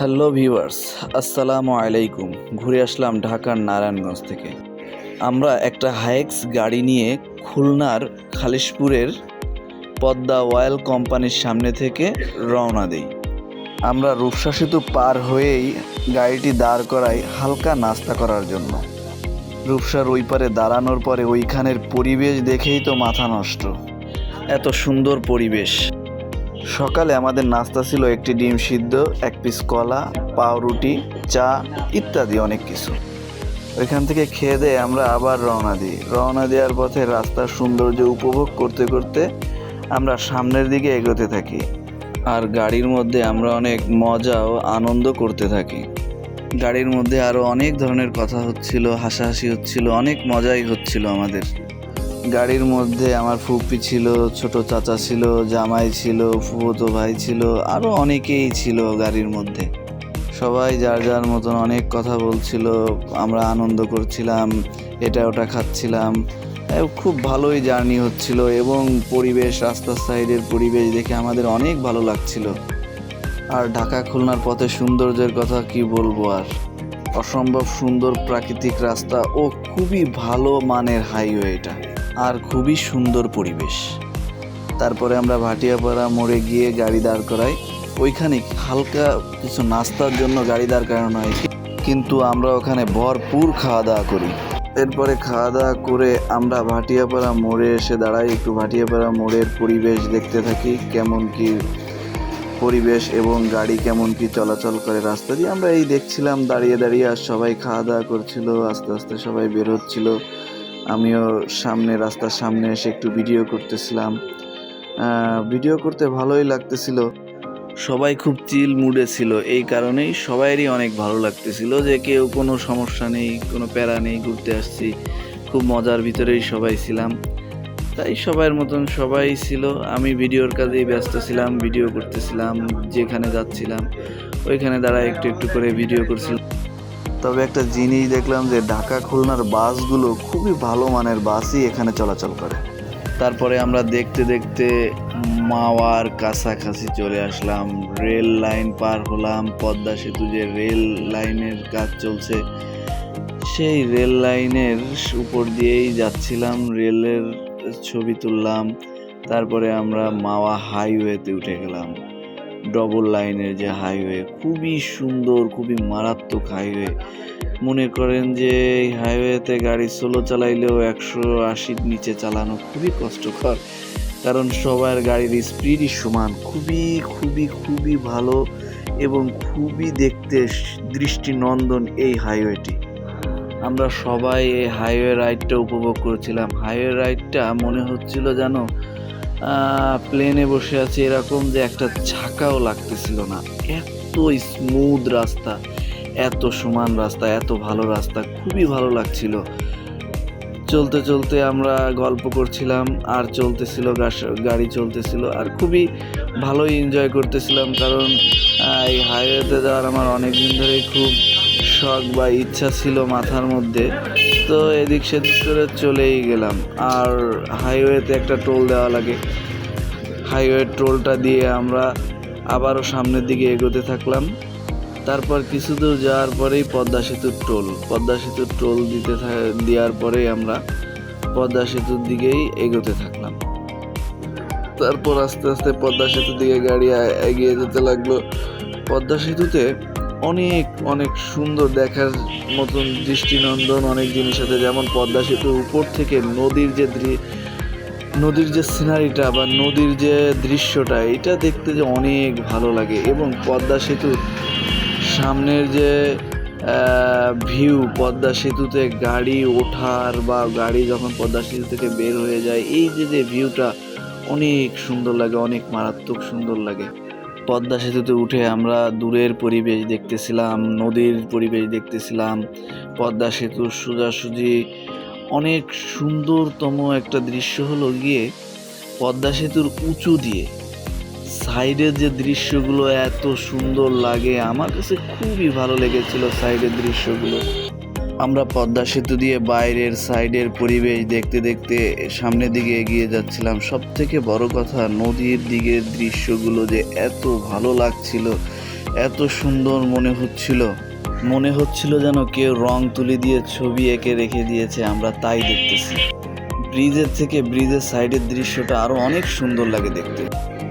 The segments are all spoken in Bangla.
হ্যালো ভিউয়ার্স, আসসালামু আলাইকুম। ঘুরে আসলাম ঢাকার নারায়ণগঞ্জ থেকে। আমরা একটা হাইক্স গাড়ি নিয়ে খুলনার খালিশপুরের পদ্মা অয়েল কোম্পানির সামনে থেকে রওনা দিই। আমরা রূপসা সেতু পার হয়েই গাড়িটি দাঁড় করাই হালকা নাস্তা করার জন্য। রূপসার ওই পারে দাঁড়ানোর পরে ওইখানের পরিবেশ দেখেই তো মাথা নষ্ট, এত সুন্দর পরিবেশ। সকালে আমাদের নাস্তা ছিল একটি ডিম সিদ্ধ, এক পিস কলা, পাউরুটি, চা ইত্যাদি অনেক কিছু। ওইখান থেকে খেয়ে দিয়ে আমরা আবার রওনা দেওয়ার পথে রাস্তার সৌন্দর্য উপভোগ করতে করতে আমরা সামনের দিকে এগোতে থাকি। আর গাড়ির মধ্যে আমরা অনেক মজা ও আনন্দ করতে থাকি। গাড়ির মধ্যে আরও অনেক ধরনের কথা হচ্ছিল, হাসাহাসি হচ্ছিল, অনেক মজাই হচ্ছিল আমাদের। গাড়ির মধ্যে আমার ফুপি ছিল, ছোট চাচা ছিল, জামাই ছিল, ফুফুতো ভাই ছিল, আরও অনেকেই ছিল গাড়ির মধ্যে। সবাই যার যার মতন অনেক কথা বলছিল, আমরা আনন্দ করছিলাম, এটা ওটা খাচ্ছিলাম। খুব ভালোই জার্নি হচ্ছিল এবং পরিবেশ, রাস্তার সাইডের পরিবেশ দেখে আমাদের অনেক ভালো লাগছিল। আর ঢাকা খুলনার পথে সৌন্দর্যের কথা কি বলবো আর, অসম্ভব সুন্দর প্রাকৃতিক রাস্তা ও খুবই ভালো মানের হাইওয়ে এটা, আর খুবই সুন্দর পরিবেশ। তারপরে আমরা ভাটিয়াপাড়া মোড়ে গিয়ে গাড়ি দাঁড় করাই। ওইখানে হালকা কিছু নাস্তার জন্য গাড়ি দাঁড় করানো হয়, কিন্তু আমরা ওখানে ভরপুর খাওয়া দাওয়া করি। এরপরে খাওয়া দাওয়া করে আমরা ভাটিয়াপাড়া মোড়ে এসে দাঁড়াই, একটু ভাটিয়াপাড়া মোড়ের পরিবেশ দেখতে থাকি, কেমন কি পরিবেশ এবং গাড়ি কেমন কি চলাচল করে রাস্তা দিয়ে। আমরা এই দেখছিলাম দাঁড়িয়ে দাঁড়িয়ে, আর সবাই খাওয়া দাওয়া করছিল, আস্তে আস্তে সবাই বের হচ্ছিল। আমিও রাস্তার সামনে এসে একটু ভিডিও করতেছিলাম। ভিডিও করতে ভালোই লাগতেছিল, সবাই খুব চিল মুডে ছিল। এই কারণেই সবাইরই অনেক ভালো লাগতেছিল যে কেউ কোনো সমস্যা নেই, কোনো প্যারা নেই, ঘুরতে আসছি, খুব মজার ভিতরেই সবাই ছিলাম। তাই সবার মতন সবাই ছিল। আমি ভিডিওর কাজেই ব্যস্ত ছিলাম, ভিডিও করতেছিলাম, যেখানে যাচ্ছিলাম ওইখানে দাঁড়ায় একটু একটু করে ভিডিও করছিলাম। তবে একটা জিনিস দেখলাম যে ঢাকা খুলনার বাসগুলো খুবই ভালো মানের বাসই এখানে চলাচল করে। তারপরে আমরা দেখতে দেখতে মাওয়ার কাছাকাছি চলে আসলাম, রেল লাইন পার হলাম। পদ্মা সেতু যে রেল লাইনের কাজ চলছে, সেই রেল লাইনের উপর দিয়েই যাচ্ছিলাম, রেলের ছবি তুললাম। তারপরে আমরা মাওয়া হাইওয়েতে উঠে গেলাম, ডবল লাইনের যে হাইওয়ে, খুবই সুন্দর, খুবই মারাত্মক হাইওয়ে। মনে করেন যে এই হাইওয়েতে গাড়ি স্লো চালাইলেও 180-র নিচে চালানো খুবই কষ্টকর, কারণ সবার গাড়ির স্পিডই সমান। খুবই খুবই খুবই ভালো এবং খুবই দেখতে দৃষ্টিনন্দন এই হাইওয়েটি। আমরা সবাই এই হাইওয়ে রাইডটা উপভোগ করেছিলাম। হাইওয়ে রাইডটা মনে হচ্ছিল যেন প্লেনে বসে আছে এরকম, যে একটা ঝাঁকাও লাগতেছিল না। এত স্মুথ রাস্তা, এত সমান রাস্তা, এত ভালো রাস্তা, খুবই ভালো লাগছিল। চলতে চলতে আমরা গল্প করছিলাম আর চলতেছিল, গাড়ি চলতেছিল, আর খুবই ভালোই এনজয় করতেছিলাম। কারণ এই হাইওয়েতে যাওয়ার আমার অনেক দিন ধরেই খুব শখ বা ইচ্ছা ছিল মাথার মধ্যে, তো এদিক সেদিক করে চলেই গেলাম। আর হাইওয়েতে একটা টোল দেওয়া লাগে, হাইওয়ে টোলটা দিয়ে আমরা আবারও সামনের দিকে এগোতে থাকলাম। তারপর কিছু দূর যাওয়ার পরেই পদ্মা সেতুর টোল দেওয়ার পরেই আমরা পদ্মা সেতুর দিকেই এগোতে থাকলাম। তারপর আস্তে আস্তে পদ্মা সেতুর দিকে গাড়ি এগিয়ে যেতে লাগলো। পদ্মা সেতুতে অনেক অনেক সুন্দর দেখার মতন দৃষ্টিনন্দন অনেক জিনিস আছে, যেমন পদ্মা সেতুর উপর থেকে নদীর যে সিনারিটা বা নদীর যে দৃশ্যটা, এটা দেখতে যে অনেক ভালো লাগে। এবং পদ্মা সেতুর সামনের যে ভিউ, পদ্মা সেতুতে গাড়ি ওঠার বা গাড়ি যখন পদ্মা সেতু থেকে বের হয়ে যায়, এই যে ভিউটা অনেক সুন্দর লাগে, অনেক মারাত্মক সুন্দর লাগে। পদ্মা সেতুতে উঠে আমরা দূরের পরিবেশ দেখতেছিলাম, নদীর পরিবেশ দেখতেছিলাম। পদ্মা সেতুর সোজাসুজি অনেক সুন্দরতম একটা দৃশ্য হলো গিয়ে পদ্মা সেতুর উঁচু দিয়ে সাইডের যে দৃশ্যগুলো এত সুন্দর লাগে, আমার কাছে খুবই ভালো লেগেছিল সাইডের দৃশ্যগুলো। আমরা পদ্মা সেতু দিয়ে বাইরের সাইডের পরিবেশ দেখতে দেখতে সামনের দিকে এগিয়ে যাচ্ছিলাম। সব থেকে বড় কথা, নদীর দিকের দৃশ্যগুলো যে এত ভালো লাগছিল এত সুন্দর মনে হচ্ছিল যেন কেউ রং তুলি দিয়ে ছবি এঁকে রেখে দিয়েছে, আমরা তাই দেখতেছি। ব্রিজের থেকে ব্রিজের সাইডের দৃশ্যটা আরও অনেক সুন্দর লাগে দেখতে।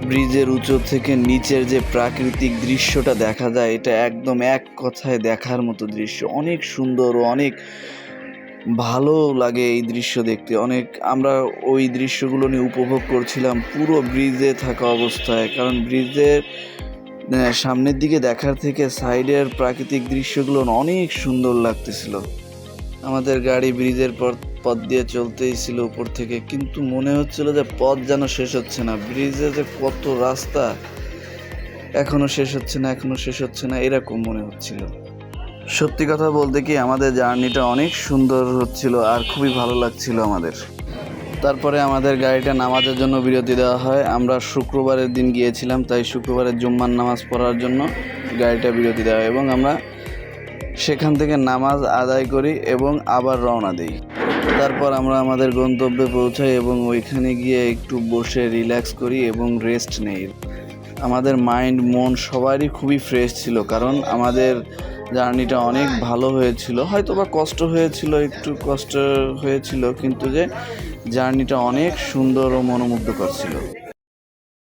ব্রিজের উঁচু থেকে নিচের যে প্রাকৃতিক দৃশ্যটা দেখা যায়, এটা একদম এক কথায় দেখার মতো দৃশ্য। অনেক সুন্দর ও অনেক ভালো লাগে এই দৃশ্য দেখতে। আমরা ওই দৃশ্যগুলো নিয়ে উপভোগ করছিলাম পুরো ব্রিজে থাকা অবস্থায়, কারণ ব্রিজের সামনের দিকে দেখার থেকে সাইডের প্রাকৃতিক দৃশ্যগুলো অনেক সুন্দর লাগতেছিল। আমাদের গাড়ি ব্রিজের পথ দিয়ে চলতেই ছিল উপর থেকে, কিন্তু মনে হচ্ছিল যে পথ যেন শেষ হচ্ছে না। ব্রিজে যে কত রাস্তা, এখনো শেষ হচ্ছে না এরকম মনে হচ্ছিল। সত্যি কথা বলতে কি, আমাদের জার্নিটা অনেক সুন্দর হচ্ছিল আর খুবই ভালো লাগছিল আমাদের। তারপরে আমাদের গাড়িটা নামাজের জন্য বিরতি দেওয়া হয়। আমরা শুক্রবারের দিন গিয়েছিলাম, তাই শুক্রবারের জুম্মার নামাজ পড়ার জন্য গাড়িটা বিরতি দেওয়া হয় এবং আমরা সেখান থেকে নামাজ আদায় করি এবং আবার রওনা দিই। তারপর আমরা আমাদের গন্তব্যে পৌঁছাই এবং ওইখানে গিয়ে একটু বসে রিল্যাক্স করি এবং রেস্ট নেই। আমাদের মাইন্ড মন সবারই খুবই ফ্রেশ ছিল, কারণ আমাদের জার্নিটা অনেক ভালো হয়েছিল। হয়তো বা একটু কষ্ট হয়েছিল, কিন্তু যে জার্নিটা অনেক সুন্দর ও মনোমুগ্ধকর ছিল।